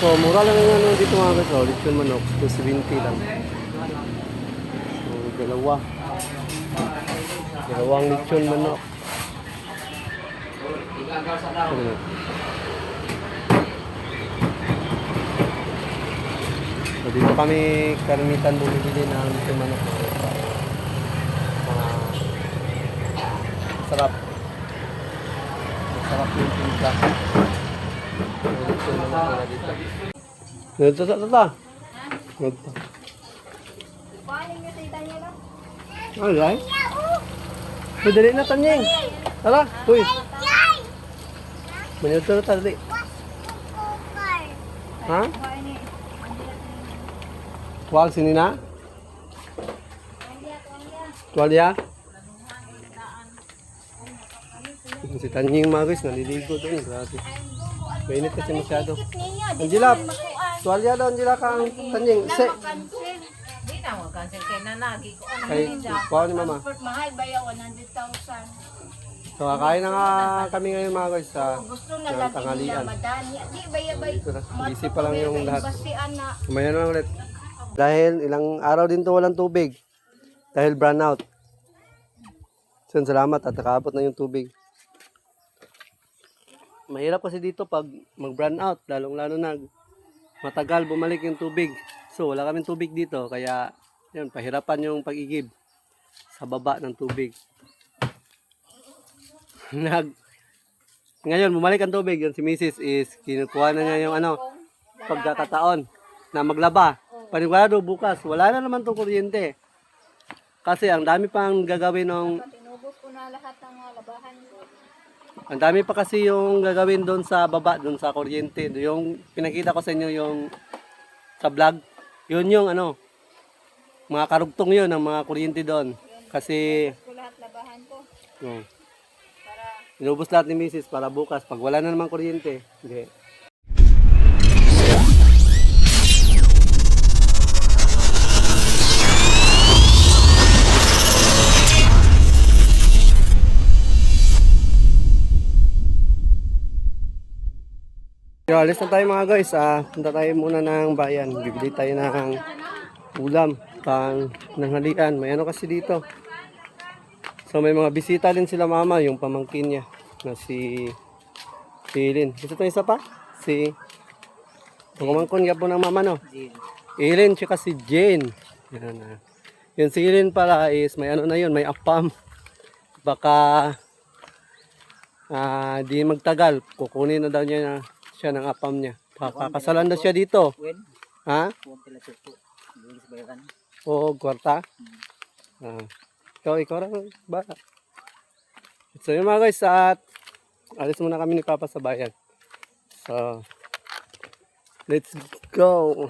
So, mura lang yung ano dito mga guys. Oh, lechon manok. 270 lang. So, dalawang lechon manok. Ano? So, dito kami karamitan bumibili ng lechon manok. Sarap. Masarap yung timpla. Lechon manok nila dito. Ito. Ito. Alright. Dali na tanyeng. Tara, uy. Minuto na tali. Ha? Wag sini na? Tuwalya? Si Tanying mga guys, naliligo doon. Grabe. Mainit kasi masyado. Angela, tuwalya daw Angela kang Tanying. Di na mo cancel kay nanagi ko ano Kay, kuha ni mama. mahal ba yung 100,000? So, kakain na nga kami ngayon mga guys sa Gusto na lang nila tanghalian. madani. Di ba Dito na. Busy pa lang yung lahat. basian na. Kumaya na lang ulit. Dahil ilang araw din to walang tubig. Dahil brown out. So, salamat at nakaabot na yung tubig. Mahirap kasi dito pag mag-brown out. Lalong-lalo na matagal bumalik yung tubig. So, wala kaming tubig dito. Kaya, yun, pahirapan yung pag-igib sa baba ng tubig. Ngayon, bumalik ang tubig. Yung si Mrs. is kinukuha na niya yung pagkakataon na maglaba. Panigurado bukas, wala na naman itong kuryente. Kasi ang dami pang gagawin ng... Tinubos ko na lahat ng labahan ko. Ang dami pa kasi yung gagawin doon sa baba, doon sa kuryente. Yung pinakita ko sa inyo yung sa vlog. Yun yung mga karugtong yun ng mga kuryente doon. Kasi... Ko lahat labahan ko. Inubos lahat ni Mrs. para bukas. Pag wala na naman kuryente, hindi. So, alis na tayo mga guys. Punta tayo muna ng bayan. Bibili tayo ng ulam pang nanghalian. May kasi dito. So may mga bisita din sila mama, yung pamangkin niya na si Eileen. Ito tayo isa pa? Si pamangkin nga po ng mama no? Eileen tsaka si Jane. Yan, yung si Eileen pala is may na yun, may apam. Baka di magtagal, kukunin na daw niya siya ng apam niya. Kakasalan daw siya dito. Ha? Oo, kwarta. Ikaw rin ba? So yun mga guys, at alis muna kami ni Papa sa bayan. So, let's go!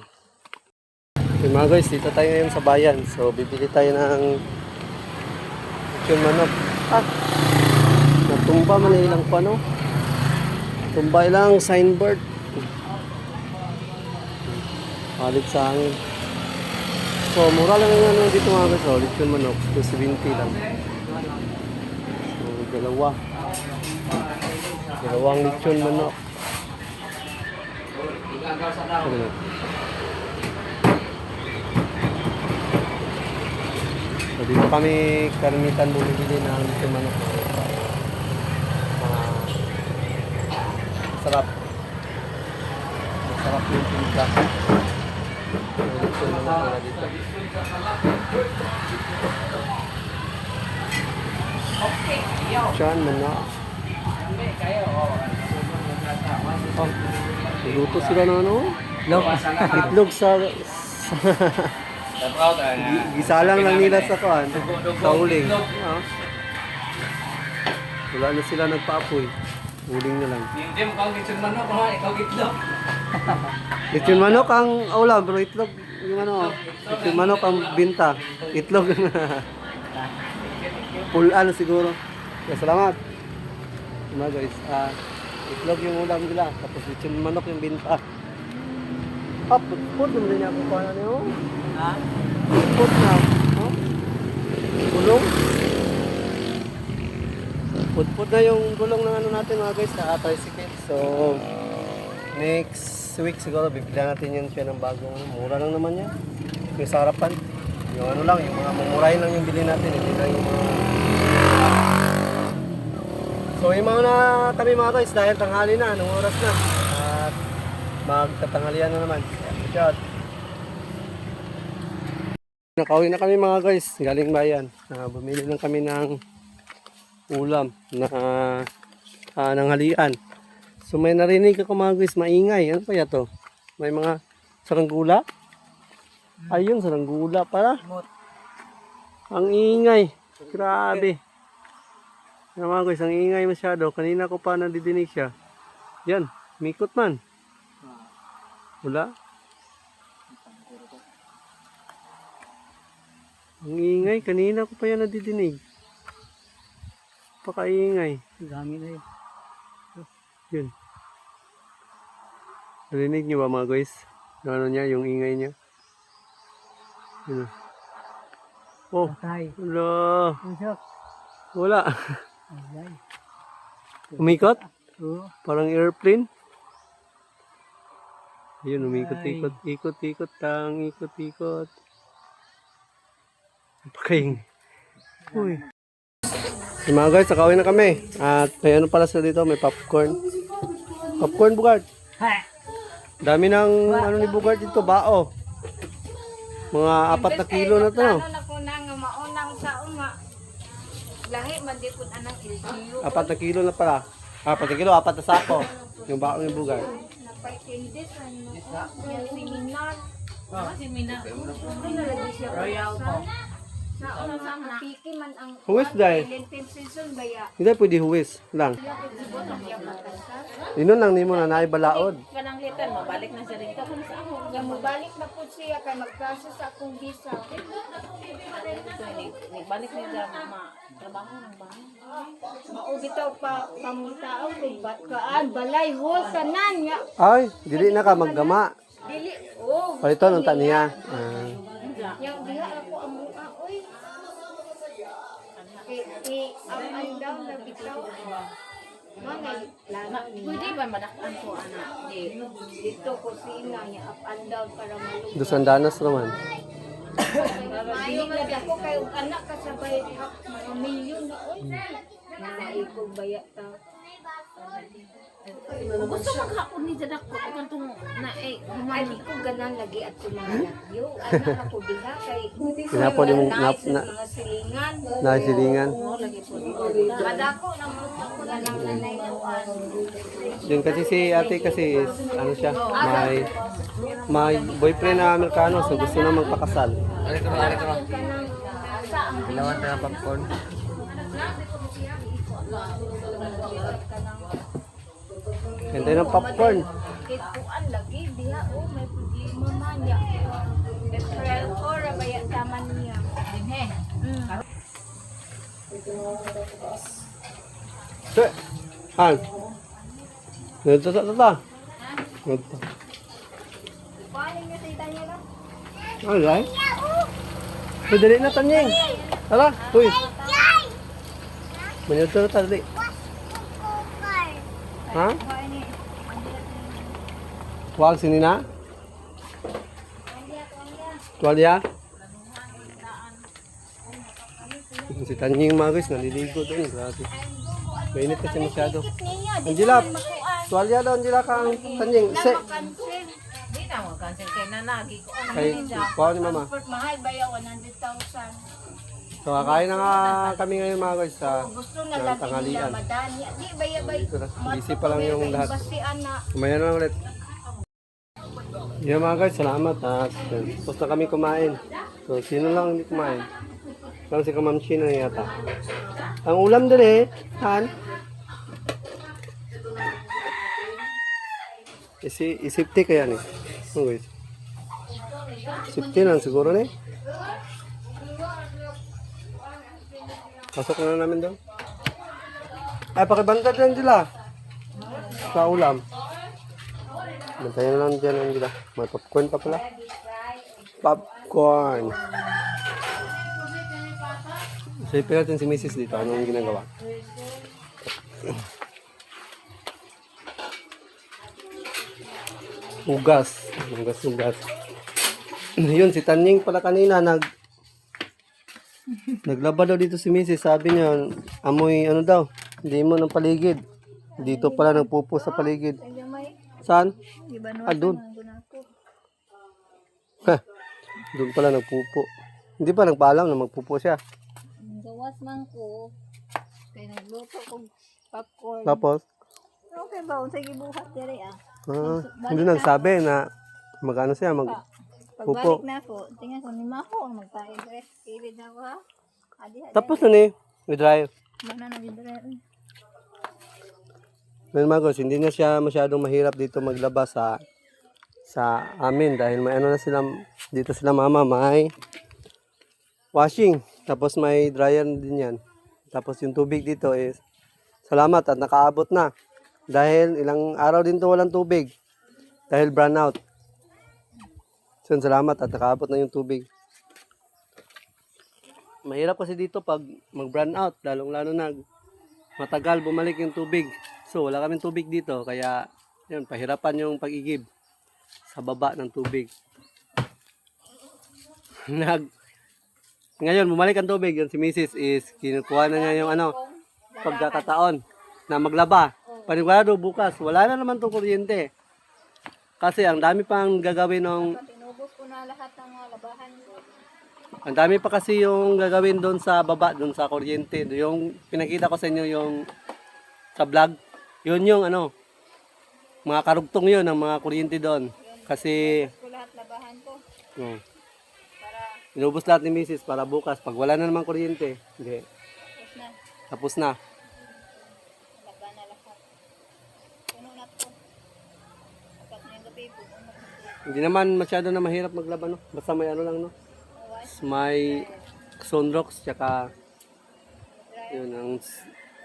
So mga guys, dito tayo ngayon sa bayan. So, bibili tayo ng lechon manok. Natumba man na ilang pano. Tumba ilang signboard. Halit sa hangin. So, mura lang yung dito mga guys. Lechon manok, 270 lang. So, dalawang lechon manok. So, dito kami karamitan bumibili ng lechon manok. Sarap. Masarap yung timpla. Lechon manok nila dito. Lechon manok. Luto sila ng itlog sa gisalang lang nila sa sa uling. Wala na sila nagpaapoy. Uling na lang. Hindi mo kang lechon manok, ikaw itlog. Lechon manok ang ulam, pero itlog yung lechon manok ang binta. Itlog pulan siguro. Kaya salamat. Mga guys, itlog yung ulam nila, tapos lechon manok yung binta. Put naman niya ako paano niyo? Ha? Put na. Gulong? Put na yung gulong ng natin mga guys sa tricycle. So, next week siguro, bibigyan natin yan siya ng bagong, mura lang naman yan. Yung sa harapan. Yung ano lang, yung mga mumurahin lang yung bilhin natin. Hindi lang yung mga... So yung mga na kami mga guys, dahil tanghali na, anong oras na. At magtatanghalian na naman. Shout. Nakauwi na kami mga guys, galing bayan. Bumili lang kami ng ulam na nanghalian. So may narinig ako mga guys, maingay. Ano kaya to? May mga saranggula? Ayun, saranggula pala. Ang ingay. Grabe. Yan mga guys, ang ingay masyado. Kanina ko pa nadidinig siya. Yan, mikot man. Wala. Ang ingay, kanina ko pa yan nadidinig. Pakaingay. Dami na yun. Yun. Narinig niyo ba mga guys? Yung ano niya, yung ingay niya. Yun. Oh, Patay. wala. Ang shock. Wala. Ay, Umikot? oo. Parang airplane. Ayun, umikot-ikot. Ikot-ikot lang. Ikot-ikot. Pakaing. Uy. Yung mga guys, nakauwi na kami. At may ano pala sila dito, may popcorn. Popcorn, Bugard. Ha! Dami ng ano ni Bugard dito, bao. Mga 4 na kilo na to, no? Ano na ko na nga maunang sa uma. Lahi man di ko anang LGU. 4 na kilo na pala. 4 na kilo, 4 na sako. Yung bao ni Bugard. Napaitindi sa ano. Yung seminar. Seminar. Ay nalagi siya. Royal po. Sa una sa piki man ang Huwis dahil. Lenten season baya. Hindi pwede huwis lang. Inon lang nimo na naibalaod. Kanang litan mabalik na sa rito kung sa ako. Nga mabalik na po siya kay mag-process akong visa. Balik ni sa trabaho ng bahay. Mao bitaw pa pamutao kung batkaan balay hol tanan nga. Ay, dili na ka maggama. Dili oh. Palito nung taniya. Yang diha ako amua oy. Up and down na bitaw. Mga lana pwede ba madakan ko ana dito ko sina niya up and down para malung. Dusan danas naman. Dili na ako kay anak kasabay mga milyon na oy. Naikog baya ta. Gusto maghapon ni Jadak ko kantong na humani ko ganan lagi at sumangalakyo. Anak ako diha kay Pinapo di mo mga silingan. nasilingan. Lagi po. Kadako na mo ako na lang nanay kuan. Yun kasi si ate kasi ano siya, may boyfriend na Amerikano so gusto na magpakasal. Ginawan na ng popcorn. Ganda ng popcorn. Kit kuan lagi diha oh may problema man ya. April or baya taman niya. Dinhe. Sir, Han. Nito. Nito. Kuan niyo tita niya no? Alright. Pwede na tanyeng. Hala, uy. Minuto na tali. Ha? Wag sini na? Tuwalya? Si Tanying mga guys, naliligo doon. Grabe. Mainit kasi masyado. Angela, tuwalya daw Angela kang Tanying. Se. Di na mo cancel kay nanagi ko ano Kay, kuha ni mama. mahal baya 100,000. So, kakain na nga kami ngayon mga guys sa Gusto na ng lagi tanghalian. nila madani. Di baya Dito na. Busy pa lang yung lahat. Basian na. Kumaya na lang ulit. Yan mga guys, salamat at tapos na kami kumain. So, sino lang hindi kumain? Lang si Kamamshi na yata. Ang ulam din eh, Han. Isipti kaya ni. Oh guys. Isipti lang siguro ni. Pasok na namin doon. Ay, pakibantad lang sila. Sa ulam. Bantayan na lang dyan ang sila. May popcorn pa pala. Popcorn. Sipin natin si Mrs. dito. Anong ginagawa? Ugas. Ugas. Yun, si Tanying pala kanina, naglaba daw dito si Mrs. Sabi niya, amoy ano daw, hindi mo ng paligid. Dito pala nagpupo sa paligid. Saan? Ah, doon. Doon pala nagpupo. Hindi pa nagpaalam na magpupo siya. Gawas man ko. Kaya nagluto ko popcorn. Tapos, Okay ba? Unsa gibuhat diri ah. hindi nagsabi na magano siya, magpupo. Pagbalik na ako, tingnan ko ni Mako magtayo dress. Kilid na ako ha. Adi Tapos na ni, i-dry. mana na gidre. Ngayon magos, hindi na siya masyadong mahirap dito maglaba sa amin dahil may ano na sila dito sila mama, may washing, tapos may dryer din yan. Tapos yung tubig dito is salamat at nakaabot na dahil ilang araw din to walang tubig dahil brownout. So salamat at nakaabot na yung tubig. Mahirap kasi dito pag mag-brownout, lalong-lalo na matagal bumalik yung tubig. So wala kaming tubig dito kaya yun, pahirapan yung pag-igib sa baba ng tubig. Ngayon bumalik ang tubig, yun si Mrs. is kinukuha na niya yung pagkakataon na maglaba. Panigurado bukas, wala na naman itong kuryente. Kasi ang dami pang gagawin ng Tinubos ko na lahat ng mga labahan ko. ang dami pa kasi yung gagawin doon sa baba, doon sa kuryente. Yung pinakita ko sa inyo yung sa vlog, yun yung mga karugtong yun ng mga kuryente doon. Kasi Ko lahat labahan ko para inubos lahat ni Mrs. para bukas. Pag wala na naman kuryente, hindi, tapos na. tapos na. Laban na lahat. Puno na to. Dapat ngayong gabi puno na to. Hindi naman masyado na mahirap maglaba, no? Basta may ano lang, no? May sunrocks, tsaka yun,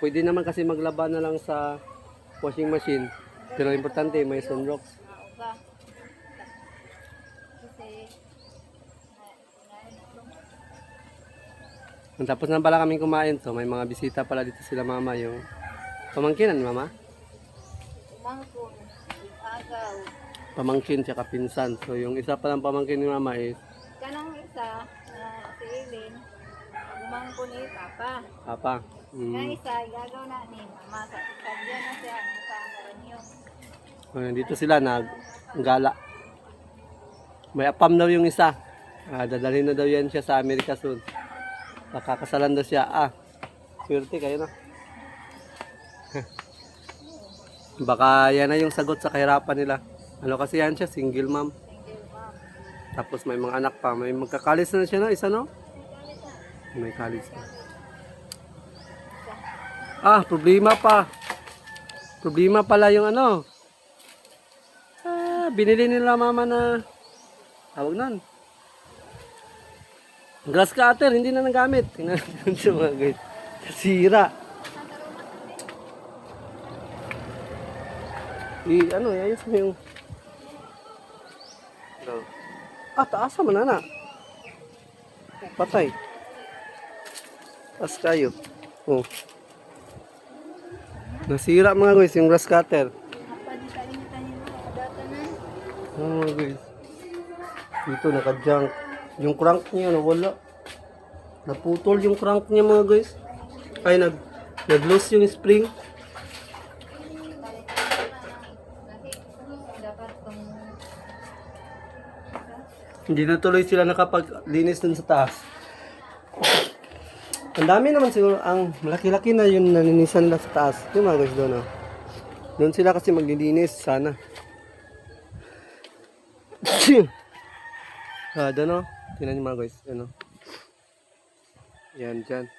pwede naman kasi maglaba na lang sa washing machine. Pero importante, may sunrocks. Mauga. Kasi Tapos na pala kaming kumain, so may mga bisita pala dito sila mama, yung pamangkinan ni mama. umangkon, agaw. Pamangkin tsaka pinsan. So yung isa palang pamangkin ni mama is Kanang isa si Eileen, umangkon ni Papa. Papa. Kanang isa igagaw na ni Mama sa kanya na siya sa karanyo. Dito sila naggala. May apam daw yung isa. Dadalhin na daw yan siya sa Amerika soon. Pakakasalan daw siya. Swerte kayo na. Baka yan na yung sagot sa kahirapan nila. Ano kasi yan siya, single mom. Single mom. Tapos may mga anak pa. May magkakalis na siya, no? Isa, no? May college na. Problema pa. Problema pala yung binili nila mama na tawag nun. Grass cutter, hindi na nagamit. Tingnan natin sa mga guys. Sira. Ayos mo yung taas naman na. Patay. Taas kayo. Nasira mga guys yung grass cutter. Apa di tayo niya tayo kadatanan. Mga guys. Dito naka-junk. Yung crank niya nawala. Naputol yung crank niya mga guys. Ay nag-loose yung spring. Dapat kung Hindi na tuloy sila nakapaglinis dun sa taas. Ang dami naman siguro, ang malaki-laki na yung naninisan nila sa taas. Yung mga guys doon, Doon sila kasi maglilinis, sana. Doon, Tingnan niyo mga guys, Yan, dyan.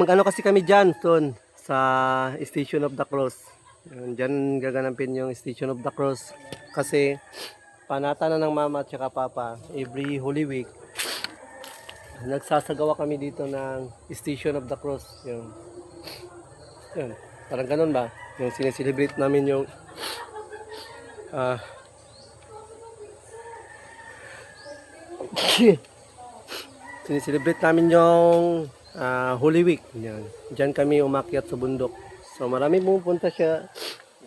Mag-ano kasi kami dyan, son, sa Station of the Cross. Diyan gaganapin yung Station of the Cross kasi panata na ng mama at saka papa every Holy Week nagsasagawa kami dito ng Station of the Cross. Yun, parang ganun ba yung sineselebrate namin yung sineselebrate namin yung Holy Week. Yan. Diyan kami umakyat sa bundok. So marami pumupunta siya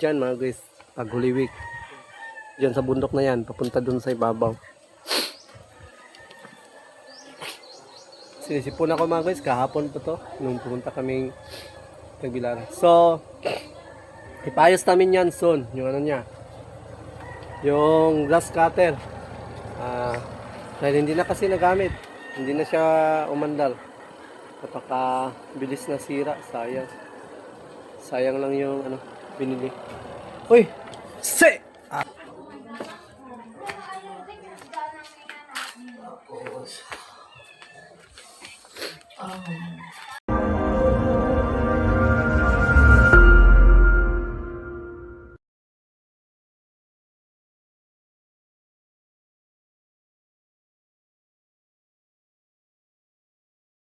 dyan mga guys, pag Holy Week. Dyan sa bundok na yan, papunta dun sa ibabaw. Sinisipon ako mga guys, kahapon pa to, nung pumunta kaming Tagbilaran. So, ipayos namin yan soon, yung ano niya, yung grass cutter. Dahil hindi na kasi nagamit, hindi na siya umandal. Napaka-bilis na sira, sayang. Sayang lang yung ano, binili. Uy! Se!